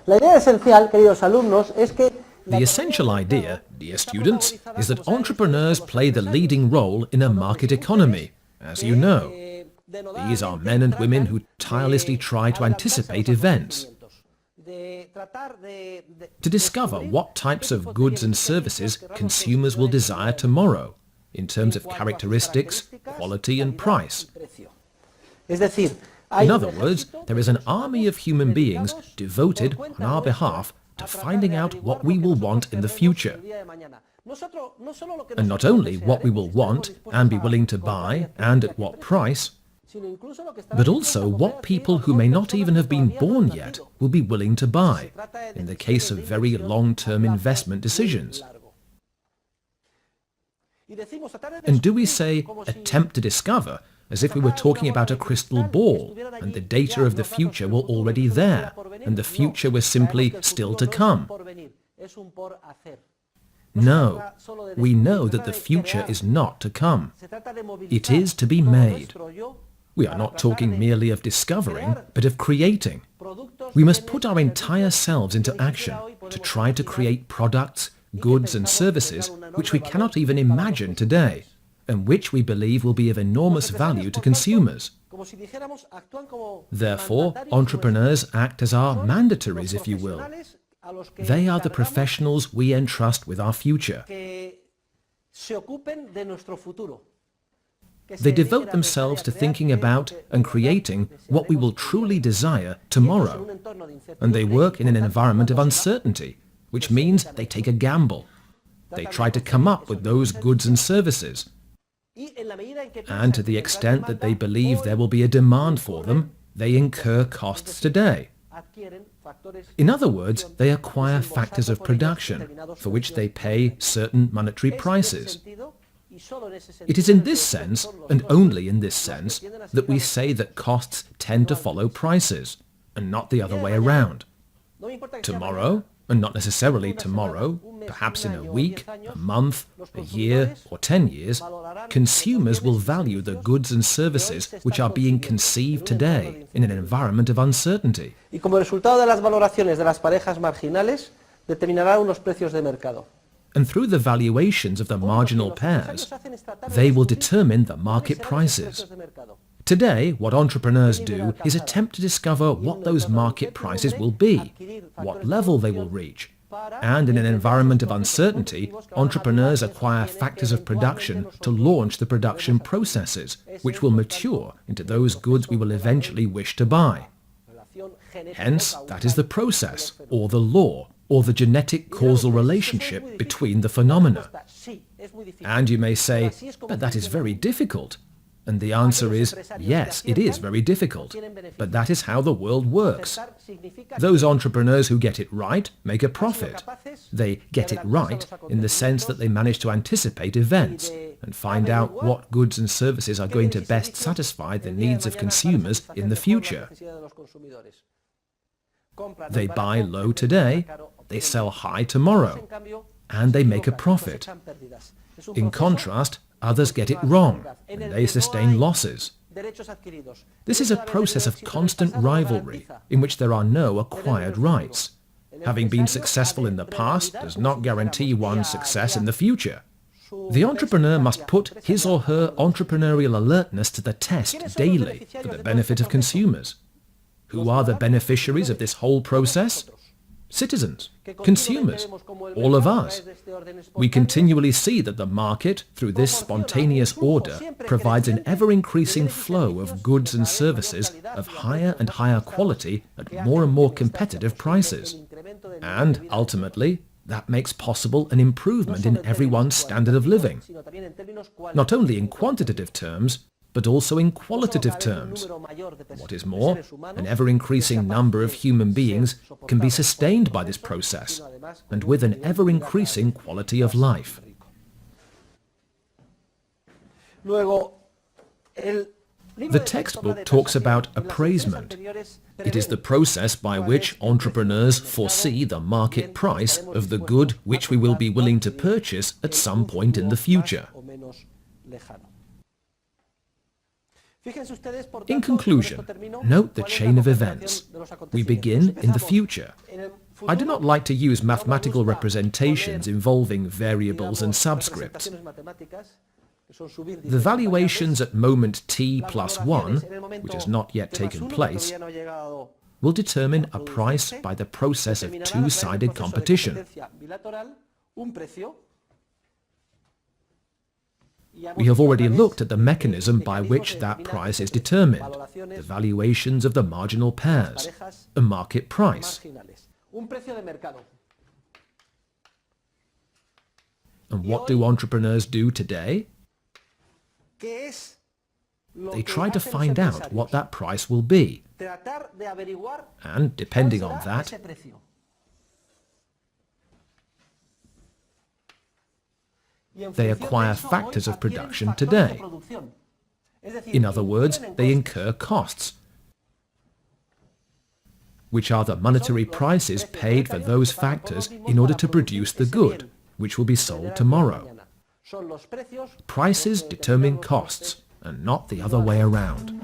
La idea esencial, queridos alumnos, es que The essential idea, dear students, is that entrepreneurs play the leading role in a market economy, as you know. These are men and women who tirelessly try to anticipate events, to discover what types of goods and services consumers will desire tomorrow, in terms of characteristics, quality and price. In other words, there is an army of human beings devoted on our behalf to finding out what we will want in the future. And not only what we will want and be willing to buy and at what price, but also what people who may not even have been born yet will be willing to buy, in the case of very long-term investment decisions. And do we say attempt to discover as if we were talking about a crystal ball and the data of the future were already there and the future was simply still to come? No, we know that the future is not to come. It is to be made. We are not talking merely of discovering, but of creating. We must put our entire selves into action to try to create products, goods and services which we cannot even imagine today, and which we believe will be of enormous value to consumers. Therefore, entrepreneurs act as our mandatories, if you will. They are the professionals we entrust with our future. They devote themselves to thinking about and creating what we will truly desire tomorrow. And they work in an environment of uncertainty, which means they take a gamble. They try to come up with those goods and services. And to the extent that they believe there will be a demand for them, they incur costs today. In other words, they acquire factors of production, for which they pay certain monetary prices. It is in this sense, and only in this sense, that we say that costs tend to follow prices, and not the other way around. Tomorrow, and not necessarily tomorrow, perhaps in a week, a month, a year, or 10 years, consumers will value the goods and services which are being conceived today in an environment of uncertainty. Y como resultado de las valoraciones de las parejas marginales, determinará unos precios de mercado. And through the valuations of the marginal pairs, they will determine the market prices. Today, what entrepreneurs do is attempt to discover what those market prices will be, what level they will reach. And in an environment of uncertainty, entrepreneurs acquire factors of production to launch the production processes, which will mature into those goods we will eventually wish to buy. Hence, that is the process, or the law, or the genetic causal relationship between the phenomena. And you may say, but that is very difficult. And the answer is, yes, it is very difficult. But that is how the world works. Those entrepreneurs who get it right make a profit. They get it right in the sense that they manage to anticipate events and find out what goods and services are going to best satisfy the needs of consumers in the future. They buy low today, they sell high tomorrow, and they make a profit. In contrast, others get it wrong, and they sustain losses. This is a process of constant rivalry, in which there are no acquired rights. Having been successful in the past does not guarantee one's success in the future. The entrepreneur must put his or her entrepreneurial alertness to the test daily for the benefit of consumers. Who are the beneficiaries of this whole process? Citizens, consumers, all of us. We continually see that the market, through this spontaneous order, provides an ever-increasing flow of goods and services of higher and higher quality at more and more competitive prices. And, ultimately, that makes possible an improvement in everyone's standard of living, not only in quantitative terms, but also in qualitative terms. What is more, an ever-increasing number of human beings can be sustained by this process, and with an ever-increasing quality of life. The textbook talks about appraisement. It is the process by which entrepreneurs foresee the market price of the good which we will be willing to purchase at some point in the future. In conclusion, note the chain of events. We begin in the future. I do not like to use mathematical representations involving variables and subscripts. The valuations at moment t plus 1, which has not yet taken place, will determine a price by the process of two-sided competition. We have already looked at the mechanism by which that price is determined, the valuations of the marginal pairs, a market price. And what do entrepreneurs do today? They try to find out what that price will be, and depending on that, they acquire factors of production today. In other words, they incur costs, which are the monetary prices paid for those factors in order to produce the good, which will be sold tomorrow. Prices determine costs, and not the other way around.